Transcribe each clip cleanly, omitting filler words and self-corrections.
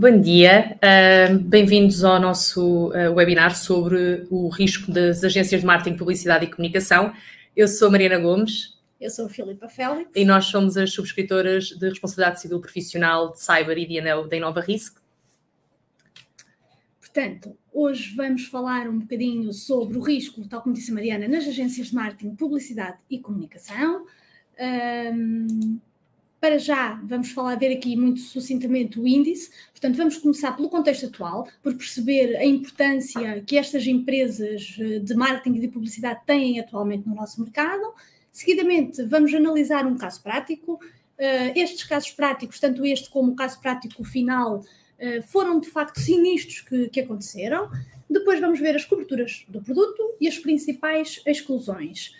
Bom dia, bem-vindos ao nosso webinar sobre o risco das agências de marketing, publicidade e comunicação. Eu sou a Mariana Gomes. Eu sou a Filipa Félix. E nós somos as subscritoras de Responsabilidade Civil Profissional de Cyber e D&O da InovaRisk. Portanto, hoje vamos falar um bocadinho sobre o risco, tal como disse a Mariana, nas agências de marketing, publicidade e comunicação. Para já, vamos ver aqui muito sucintamente o índice. Portanto, vamos começar pelo contexto atual, por perceber a importância que estas empresas de marketing e de publicidade têm atualmente no nosso mercado. Seguidamente, vamos analisar um caso prático. Estes casos práticos, tanto este como o caso prático final, foram de facto sinistros que aconteceram. Depois vamos ver as coberturas do produto e as principais exclusões.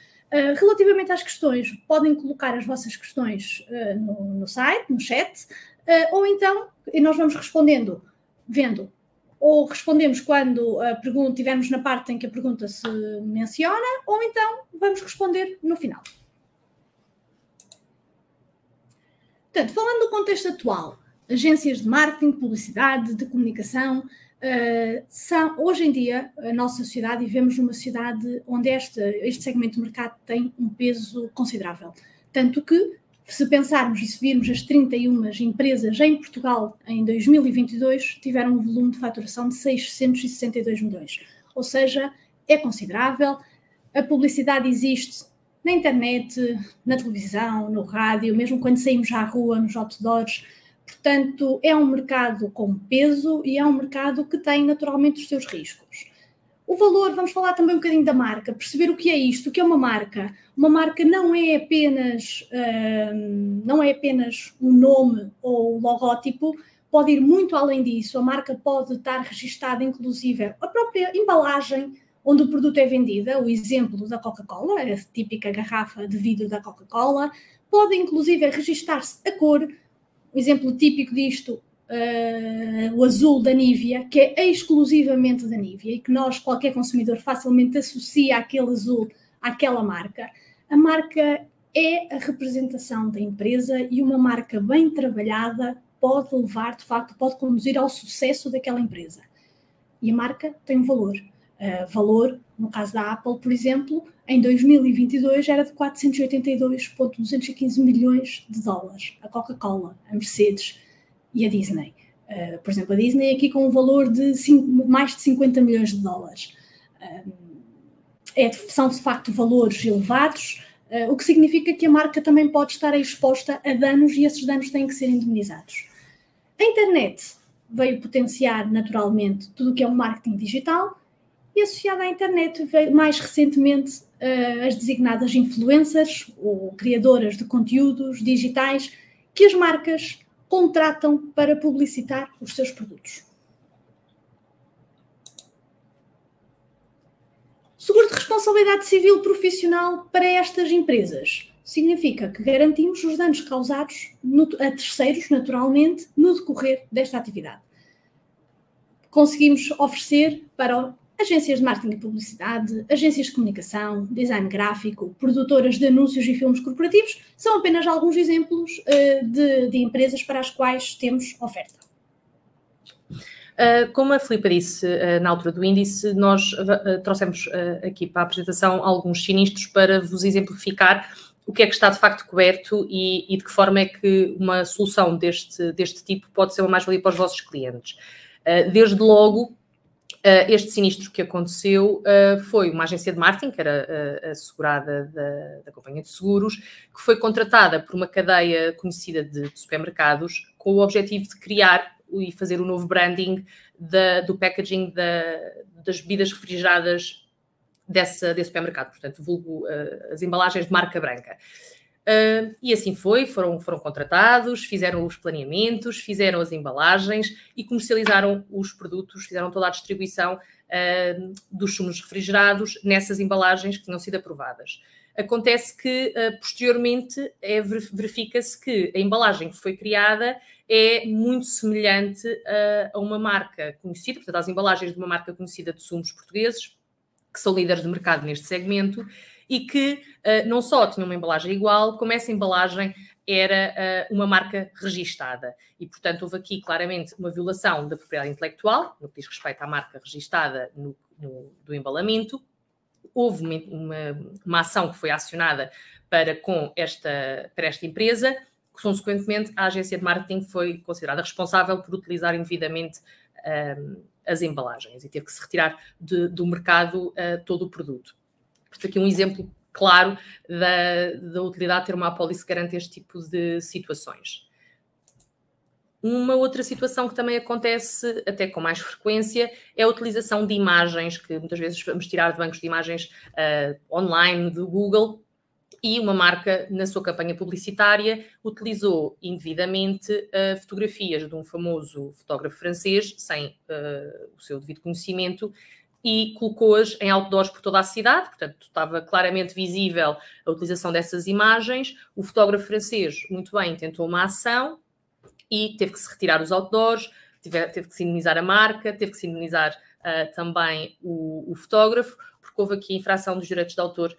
Relativamente às questões, podem colocar as vossas questões no site, no chat, ou então nós vamos respondendo, vendo, ou respondemos quando a pergunta estivermos na parte em que a pergunta se menciona, ou então vamos responder no final. Portanto, falando do contexto atual, agências de marketing, publicidade, de comunicação, hoje em dia, a nossa sociedade, vivemos numa sociedade onde este segmento de mercado tem um peso considerável. Tanto que, se pensarmos e se virmos as 31 empresas em Portugal em 2022, tiveram um volume de faturação de 662 milhões. Ou seja, é considerável. A publicidade existe na internet, na televisão, no rádio, mesmo quando saímos à rua, nos outdoors. Portanto, é um mercado com peso e é um mercado que tem naturalmente os seus riscos. O valor, vamos falar também um bocadinho da marca, perceber o que é isto, o que é uma marca. Uma marca não é apenas um nome ou logótipo, pode ir muito além disso. A marca pode estar registada, inclusive, a própria embalagem onde o produto é vendido. O exemplo da Coca-Cola, a típica garrafa de vidro da Coca-Cola, pode inclusive registar-se a cor. O exemplo típico disto, o azul da Nivea, que é exclusivamente da Nivea e que qualquer consumidor, facilmente associa aquele azul àquela marca. A marca é a representação da empresa e uma marca bem trabalhada pode levar, de facto, pode conduzir ao sucesso daquela empresa. E a marca tem um valor. Valor, no caso da Apple, por exemplo, em 2022 era de 482,215 milhões de dólares. A Coca-Cola, a Mercedes e a Disney. Por exemplo, a Disney aqui com um valor de mais de 50 milhões de dólares. São, de facto, valores elevados, o que significa que a marca também pode estar exposta a danos e esses danos têm que ser indemnizados. A internet veio potenciar, naturalmente, tudo o que é o marketing digital. E associada à internet veio mais recentemente as designadas influencers ou criadoras de conteúdos digitais que as marcas contratam para publicitar os seus produtos. Seguro de responsabilidade civil profissional para estas empresas significa que garantimos os danos causados a terceiros, naturalmente, no decorrer desta atividade. Conseguimos oferecer para agências de marketing e publicidade, agências de comunicação, design gráfico, produtoras de anúncios e filmes corporativos, são apenas alguns exemplos de empresas para as quais temos oferta. Como a Filipa disse na altura do índice, nós trouxemos aqui para a apresentação alguns sinistros para vos exemplificar o que é que está de facto coberto e de que forma é que uma solução deste tipo pode ser uma mais-valia para os vossos clientes. Desde logo, este sinistro que aconteceu foi uma agência de marketing, que era assegurada da companhia de seguros, que foi contratada por uma cadeia conhecida de supermercados com o objetivo de criar e fazer o novo branding do packaging das bebidas refrigeradas desse supermercado, portanto, vulgo as embalagens de marca branca. E assim foram contratados, fizeram os planeamentos, fizeram as embalagens e comercializaram os produtos, fizeram toda a distribuição dos sumos refrigerados nessas embalagens que tinham sido aprovadas. Acontece que, posteriormente, verifica-se que a embalagem que foi criada é muito semelhante a uma marca conhecida, portanto, às embalagens de uma marca conhecida de sumos portugueses, que são líderes de mercado neste segmento, e que não só tinham uma embalagem igual, como essa embalagem era uma marca registada. E, portanto, houve aqui claramente uma violação da propriedade intelectual, no que diz respeito à marca registada do embalamento. Houve uma ação que foi acionada para esta empresa, que, consequentemente, a agência de marketing foi considerada responsável por utilizar indevidamente as embalagens e teve que se retirar do mercado todo o produto. Portanto, aqui um exemplo claro da utilidade de ter uma apólice que garante este tipo de situações. Uma outra situação que também acontece até com mais frequência é a utilização de imagens, que muitas vezes vamos tirar de bancos de imagens online do Google, e uma marca, na sua campanha publicitária, utilizou indevidamente fotografias de um famoso fotógrafo francês, sem o seu devido conhecimento, e colocou-as em outdoors por toda a cidade, portanto estava claramente visível a utilização dessas imagens. O fotógrafo francês, muito bem, tentou uma ação e teve que se retirar os outdoors, teve que se indemnizar a marca, teve que se indemnizar também o fotógrafo, porque houve aqui infração dos direitos de autor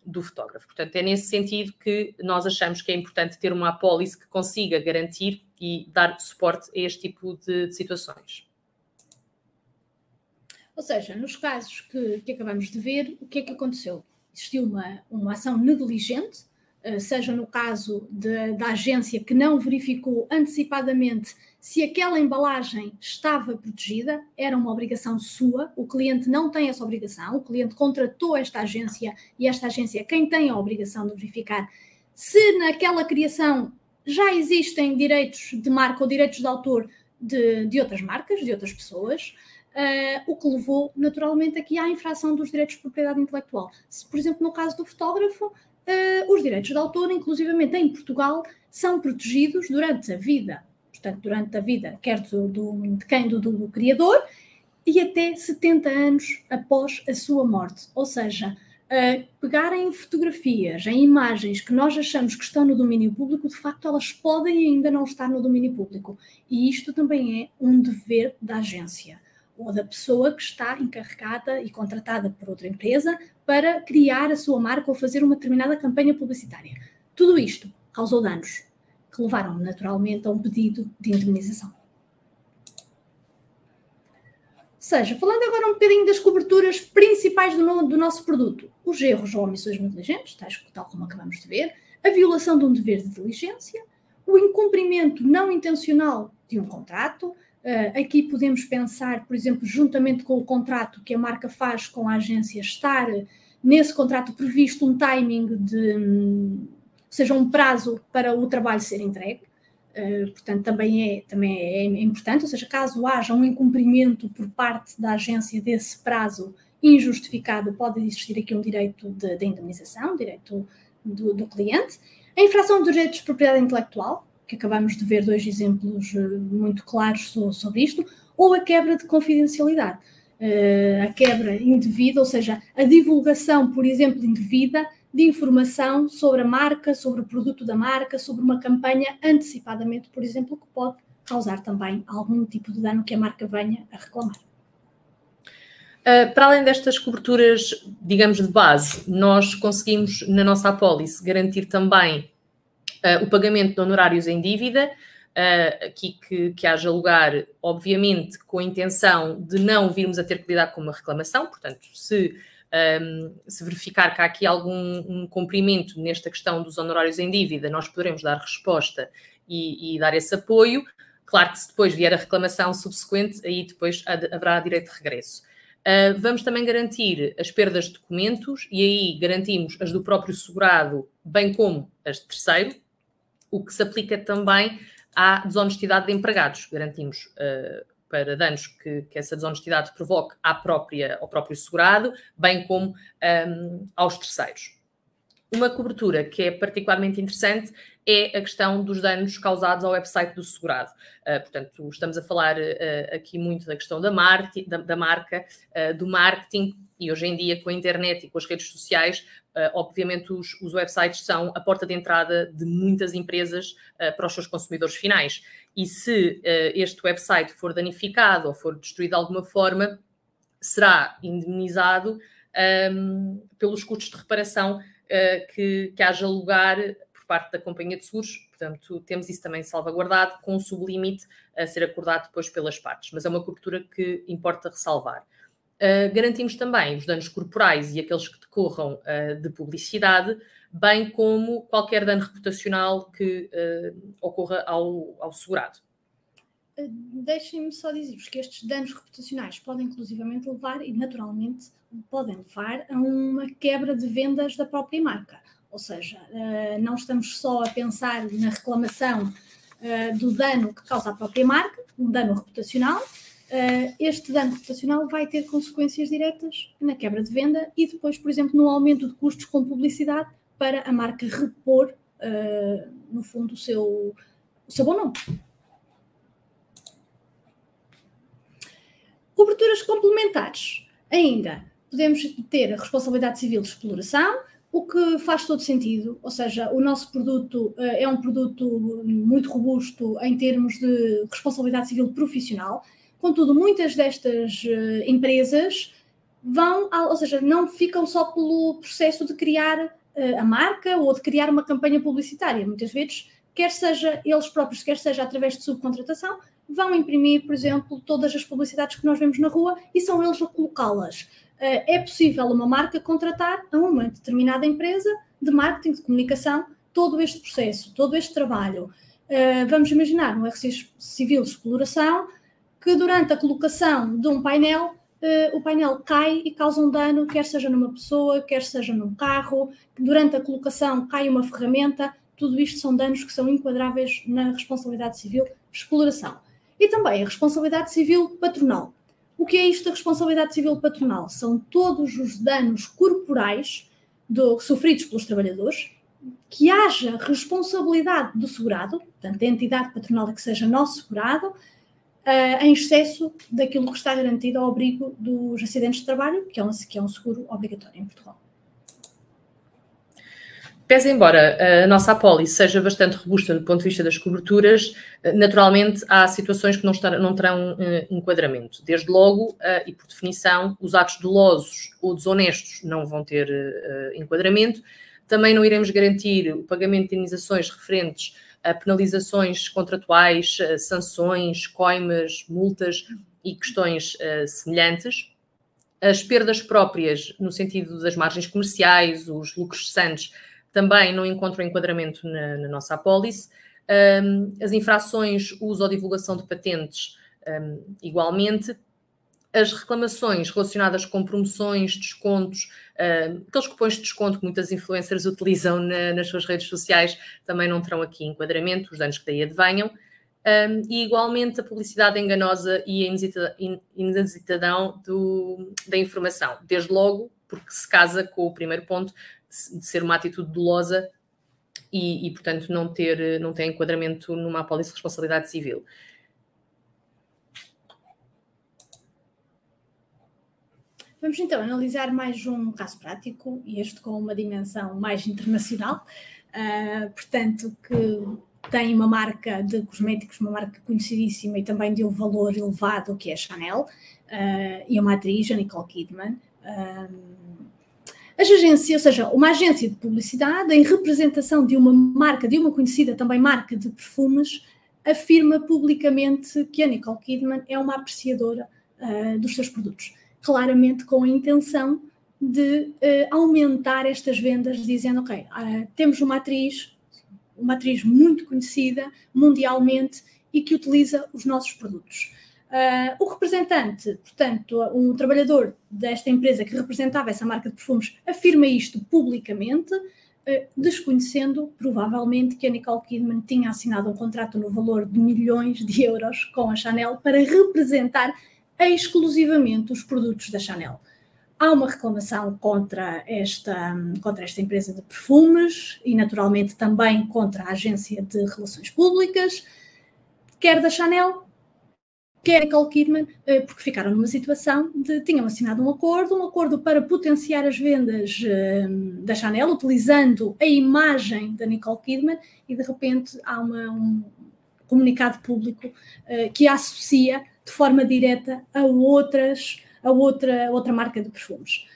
do fotógrafo. Portanto, é nesse sentido que nós achamos que é importante ter uma apólice que consiga garantir e dar suporte a este tipo de situações. Ou seja, nos casos que acabamos de ver, o que é que aconteceu? Existiu uma ação negligente, seja no caso da agência que não verificou antecipadamente se aquela embalagem estava protegida, era uma obrigação sua, o cliente não tem essa obrigação, o cliente contratou esta agência e esta agência é quem tem a obrigação de verificar se naquela criação já existem direitos de marca ou direitos de autor de outras marcas, de outras pessoas. O que levou naturalmente aqui à infração dos direitos de propriedade intelectual. Se, por exemplo, no caso do fotógrafo, os direitos de autor, inclusivamente em Portugal, são protegidos durante a vida, portanto, durante a vida, quer do criador, e até 70 anos após a sua morte. Ou seja, pegarem fotografias, em imagens que nós achamos que estão no domínio público, de facto elas podem ainda não estar no domínio público. E isto também é um dever da agência ou da pessoa que está encarregada e contratada por outra empresa para criar a sua marca ou fazer uma determinada campanha publicitária. Tudo isto causou danos que levaram naturalmente a um pedido de indemnização. Ou seja, falando agora um bocadinho das coberturas principais do nosso produto, os erros ou omissões negligentes, tal como acabamos de ver, a violação de um dever de diligência, o incumprimento não intencional de um contrato. Aqui podemos pensar, por exemplo, juntamente com o contrato que a marca faz com a agência, estar nesse contrato previsto um timing ou seja, um prazo para o trabalho ser entregue. Portanto, também é importante, ou seja, caso haja um incumprimento por parte da agência desse prazo injustificado, pode existir aqui um direito de indemnização, direito do cliente. A infração de direitos de propriedade intelectual, que acabamos de ver 2 exemplos muito claros sobre isto, ou a quebra de confidencialidade. A quebra indevida, ou seja, a divulgação, por exemplo, indevida de informação sobre a marca, sobre o produto da marca, sobre uma campanha antecipadamente, por exemplo, que pode causar também algum tipo de dano que a marca venha a reclamar. Para além destas coberturas, digamos, de base, nós conseguimos, na nossa apólice, garantir também o pagamento de honorários em dívida, aqui que haja lugar, obviamente, com a intenção de não virmos a ter que lidar com uma reclamação. Portanto, se verificar que há aqui algum cumprimento nesta questão dos honorários em dívida, nós poderemos dar resposta e dar esse apoio. Claro que se depois vier a reclamação subsequente, aí depois haverá direito de regresso. Vamos também garantir as perdas de documentos e aí garantimos as do próprio segurado, bem como as de terceiro, o que se aplica também à desonestidade de empregados. Garantimos para danos que essa desonestidade provoque ao próprio segurado, bem como aos terceiros. Uma cobertura que é particularmente interessante é a questão dos danos causados ao website do segurado. Portanto, estamos a falar aqui muito da questão da marca, do marketing, e hoje em dia com a internet e com as redes sociais, obviamente os websites são a porta de entrada de muitas empresas para os seus consumidores finais. E se este website for danificado ou for destruído de alguma forma, será indemnizado pelos custos de reparação que haja lugar por por parte da companhia de seguros, portanto, temos isso também salvaguardado, com um sublimite a ser acordado depois pelas partes, mas é uma cobertura que importa ressalvar. Garantimos também os danos corporais e aqueles que decorram de publicidade, bem como qualquer dano reputacional que ocorra ao segurado. Deixem-me só dizer-vos que estes danos reputacionais podem inclusivamente levar, e naturalmente podem levar, a uma quebra de vendas da própria marca. Ou seja, não estamos só a pensar na reclamação do dano que causa a própria marca, um dano reputacional. Este dano reputacional vai ter consequências diretas na quebra de venda e depois, por exemplo, no aumento de custos com publicidade para a marca repor, no fundo, o seu bom nome. Coberturas complementares. Ainda podemos ter a responsabilidade civil de exploração, o que faz todo sentido, ou seja, o nosso produto é um produto muito robusto em termos de responsabilidade civil profissional. Contudo, muitas destas empresas ou seja, não ficam só pelo processo de criar a marca ou de criar uma campanha publicitária. Muitas vezes, quer seja eles próprios, quer seja através de subcontratação, vão imprimir, por exemplo, todas as publicidades que nós vemos na rua e são eles a colocá-las. É possível uma marca contratar a uma determinada empresa de marketing, de comunicação, todo este processo, todo este trabalho. Vamos imaginar um RC civil de exploração que durante a colocação de um painel, o painel cai e causa um dano, quer seja numa pessoa, quer seja num carro, durante a colocação cai uma ferramenta, tudo isto são danos que são enquadráveis na responsabilidade civil de exploração. E também a responsabilidade civil patronal. O que é isto da responsabilidade civil patronal? São todos os danos corporais sofridos pelos trabalhadores, que haja responsabilidade do segurado, portanto, a entidade patronal que seja nosso segurado, em excesso daquilo que está garantido ao abrigo dos acidentes de trabalho, que é um seguro obrigatório em Portugal. Pese embora a nossa apólice seja bastante robusta do ponto de vista das coberturas, naturalmente há situações que não terão enquadramento. Desde logo, e por definição, os atos dolosos ou desonestos não vão ter enquadramento. Também não iremos garantir o pagamento de indenizações referentes a penalizações contratuais, sanções, coimas, multas e questões semelhantes. As perdas próprias, no sentido das margens comerciais, os lucros cessantes, também não encontram enquadramento na nossa apólice. As infrações, uso ou divulgação de patentes, igualmente. As reclamações relacionadas com promoções, descontos, aqueles cupons de desconto que muitas influencers utilizam nas suas redes sociais, também não terão aqui enquadramento, os danos que daí advenham. E igualmente a publicidade enganosa e a inexatidão da informação. Desde logo, porque se casa com o primeiro ponto, de ser uma atitude dolosa e portanto, não ter enquadramento numa apólice de responsabilidade civil. Vamos então analisar mais um caso prático, e este com uma dimensão mais internacional, portanto, que tem uma marca de cosméticos, uma marca conhecidíssima e também de um valor elevado, que é a Chanel, e uma atriz, a Nicole Kidman. As agências, ou seja, uma agência de publicidade, em representação de uma marca, de uma conhecida também marca de perfumes, afirma publicamente que a Nicole Kidman é uma apreciadora dos seus produtos, claramente com a intenção de aumentar estas vendas, dizendo, ok, temos uma atriz muito conhecida mundialmente e que utiliza os nossos produtos. O representante, portanto, um trabalhador desta empresa que representava essa marca de perfumes, afirma isto publicamente, desconhecendo, provavelmente, que a Nicole Kidman tinha assinado um contrato no valor de milhões de euros com a Chanel para representar exclusivamente os produtos da Chanel. Há uma reclamação contra esta empresa de perfumes e, naturalmente, também contra a agência de relações públicas, quer da Chanel, quer da Nicole Kidman, porque ficaram numa situação tinham assinado um acordo para potenciar as vendas da Chanel, utilizando a imagem da Nicole Kidman, e de repente há um comunicado público que a associa de forma direta a outra marca de perfumes.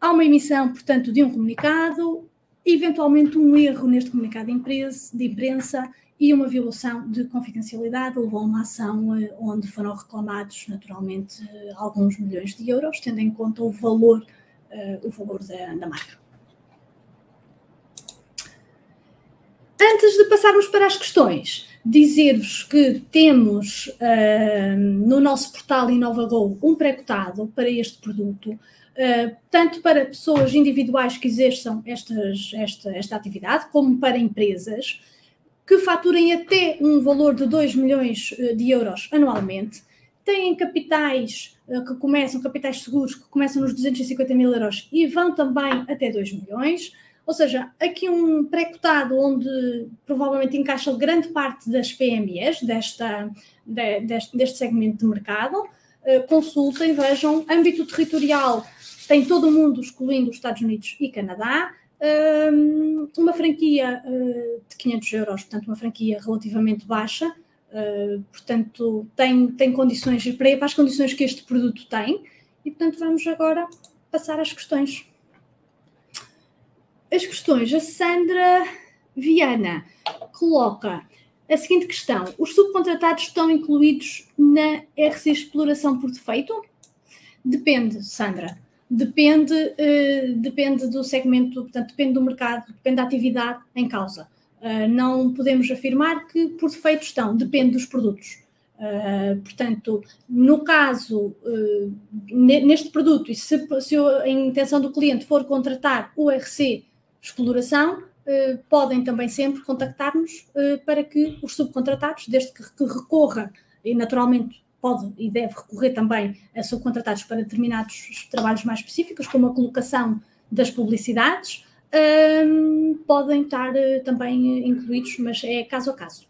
Há uma emissão, portanto, de um comunicado, eventualmente um erro neste comunicado de imprensa e uma violação de confidencialidade levou a uma ação onde foram reclamados, naturalmente, alguns milhões de euros, tendo em conta o valor da marca. Antes de passarmos para as questões, dizer-vos que temos no nosso portal InovaGo um pré-cotado para este produto, tanto para pessoas individuais que exerçam esta atividade, como para empresas que faturem até um valor de 2 milhões de euros anualmente, têm capitais capitais seguros que começam nos 250 mil euros e vão também até 2 milhões, ou seja, aqui um pré-cotado onde provavelmente encaixa grande parte das PMEs deste segmento de mercado. Consultem, vejam, âmbito territorial tem todo o mundo, excluindo os Estados Unidos e Canadá. Uma franquia de 500 euros, portanto uma franquia relativamente baixa, portanto tem condições para as condições que este produto tem e portanto vamos agora passar às questões. As questões, a Sandra Viana coloca a seguinte questão: os subcontratados estão incluídos na RC Exploração por defeito? Depende, Sandra. Depende do segmento, portanto, depende do mercado, depende da atividade em causa. Não podemos afirmar que por defeito estão, depende dos produtos. Portanto, no caso, neste produto, e se a intenção do cliente for contratar o RC Exploração, podem também sempre contactar-nos para que os subcontratados, desde que recorra, e naturalmente pode e deve recorrer também a subcontratados para determinados trabalhos mais específicos, como a colocação das publicidades, podem estar também incluídos, mas é caso a caso.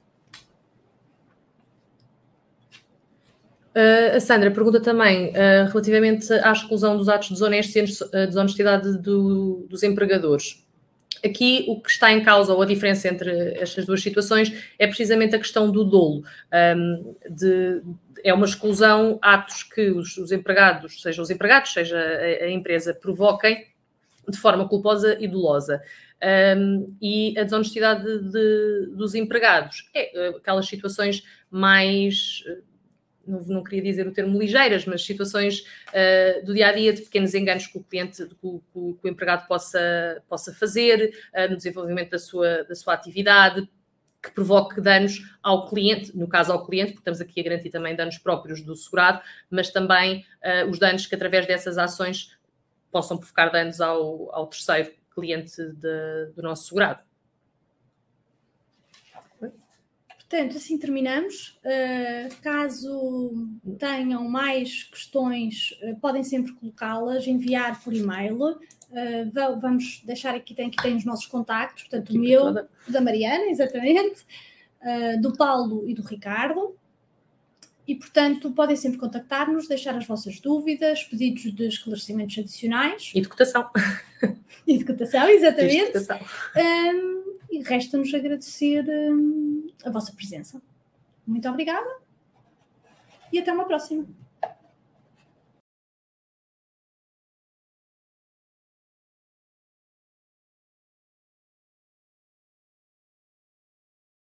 A Sandra pergunta também relativamente à exclusão dos atos desonestos e a desonestidade dos empregadores. Aqui o que está em causa, ou a diferença entre estas duas situações, é precisamente a questão do dolo. É uma exclusão, atos que os empregados, seja a empresa, provoquem de forma culposa e dolosa. E a desonestidade dos empregados é aquelas situações mais... Não queria dizer o termo ligeiras, mas situações do dia-a-dia de pequenos enganos que o empregado possa fazer no desenvolvimento da sua atividade, que provoque danos ao cliente, no caso ao cliente, porque estamos aqui a garantir também danos próprios do segurado, mas também os danos que através dessas ações possam provocar danos ao terceiro cliente do nosso segurado. Portanto, assim terminamos. Caso tenham mais questões, podem sempre colocá-las, enviar por e-mail. Vamos deixar aqui tem os nossos contactos, portanto, o meu, da Mariana, exatamente, do Paulo e do Ricardo. E, portanto, podem sempre contactar-nos, deixar as vossas dúvidas, pedidos de esclarecimentos adicionais. E de cotação. E de cotação, exatamente. E de cotação. E resta-nos agradecer a vossa presença. Muito obrigada e até uma próxima.